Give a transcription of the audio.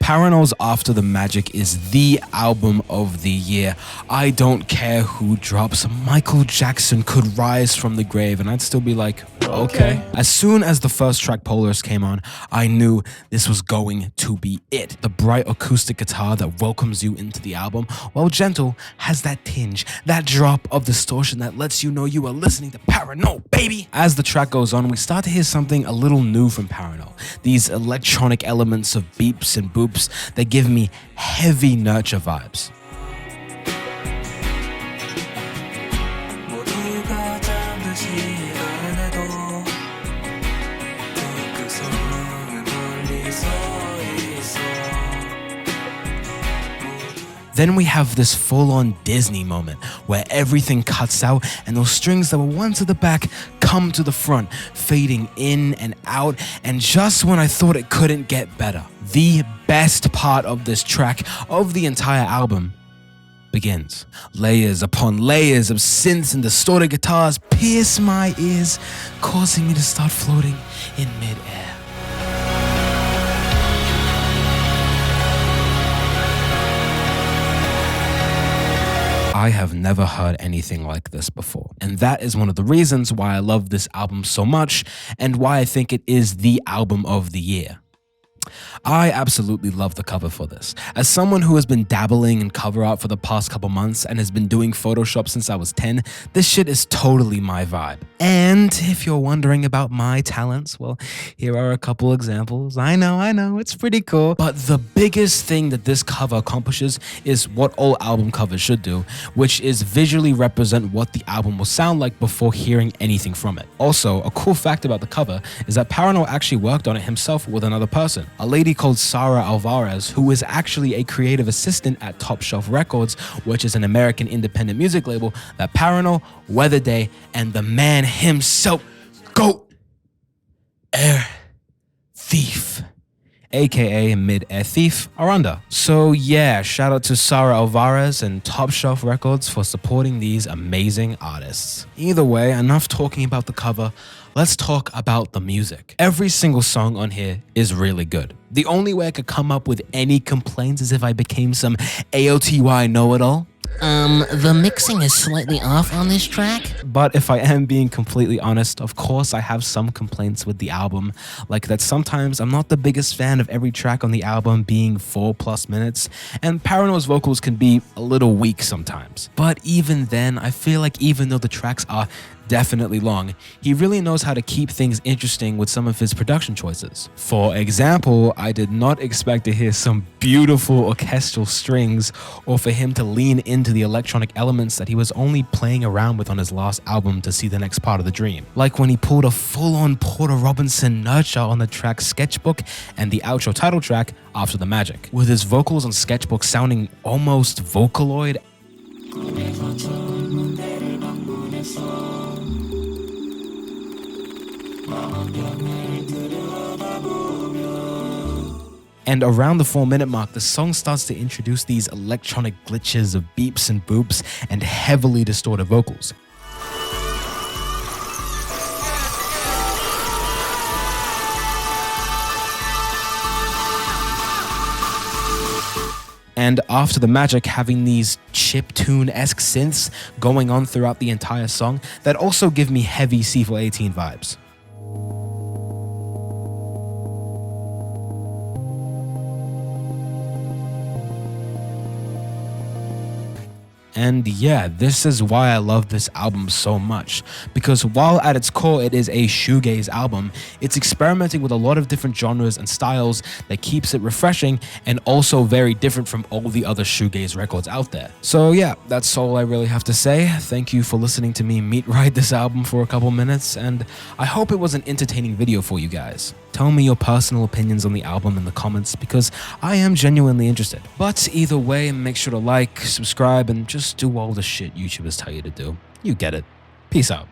Parannoul's After the Magic is the album of the year. I don't care who drops. Michael Jackson could rise from the grave and I'd still be like, okay. As soon as the first track Polaris came on, I knew this was going to be it. The bright acoustic guitar that welcomes you into the album, while gentle, has that tinge, that drop of distortion that lets you know you are listening to Parannoul, baby. As the track goes on, we start to hear something a little new from Parannoul. These electronic elements of beeps and boops that give me heavy Nurture vibes. Then we have this full-on Disney moment where everything cuts out and those strings that were once at the back come to the front, fading in and out, and just when I thought it couldn't get better, the best part of this track, of the entire album, begins. Layers upon layers of synths and distorted guitars pierce my ears, causing me to start floating in mid-air. I have never heard anything like this before. And that is one of the reasons why I love this album so much and why I think it is the album of the year. I absolutely love the cover for this. As someone who has been dabbling in cover art for the past couple months and has been doing Photoshop since I was 10, this shit is totally my vibe. And if you're wondering about my talents, well, here are a couple examples. I know, it's pretty cool. But the biggest thing that this cover accomplishes is what all album covers should do, which is visually represent what the album will sound like before hearing anything from it. Also, a cool fact about the cover is that Parannoul actually worked on it himself with another person, a lady called Sarah Alvarez, who is actually a creative assistant at Top Shelf Records, which is an American independent music label that Parannoul, Weather Day, and the man himself, GOAT, Air Thief, aka Mid-Air Thief, are under. So yeah, shout out to Sarah Alvarez and Top Shelf Records for supporting these amazing artists. Either way, enough talking about the cover. Let's talk about the music. Every single song on here is really good. The only way I could come up with any complaints is if I became some AOTY know-it-all. The mixing is slightly off on this track. But if I am being completely honest, of course I have some complaints with the album, like that sometimes I'm not the biggest fan of every track on the album being 4+ minutes, and Parannoul's vocals can be a little weak sometimes. But even then, I feel like even though the tracks are definitely long, he really knows how to keep things interesting with some of his production choices. For example, I did not expect to hear some beautiful orchestral strings or for him to lean into the electronic elements that he was only playing around with on his last album to see the next part of the dream. Like when he pulled a full-on Porter Robinson Nurture on the track Sketchbook and the outro title track After the Magic, with his vocals on Sketchbook sounding almost Vocaloid. And around the 4-minute mark, the song starts to introduce these electronic glitches of beeps and boops and heavily distorted vocals. And After the Magic, having these chiptune-esque synths going on throughout the entire song that also give me heavy C418 vibes. And yeah, this is why I love this album so much, because while at its core it is a shoegaze album, it's experimenting with a lot of different genres and styles that keeps it refreshing and also very different from all the other shoegaze records out there. So yeah, that's all I really have to say. Thank you for listening to me meat ride this album for a couple minutes, and I hope it was an entertaining video for you guys. Tell me your personal opinions on the album in the comments because I am genuinely interested. But either way, make sure to like, subscribe, and just do all the shit YouTubers tell you to do. You get it. Peace out.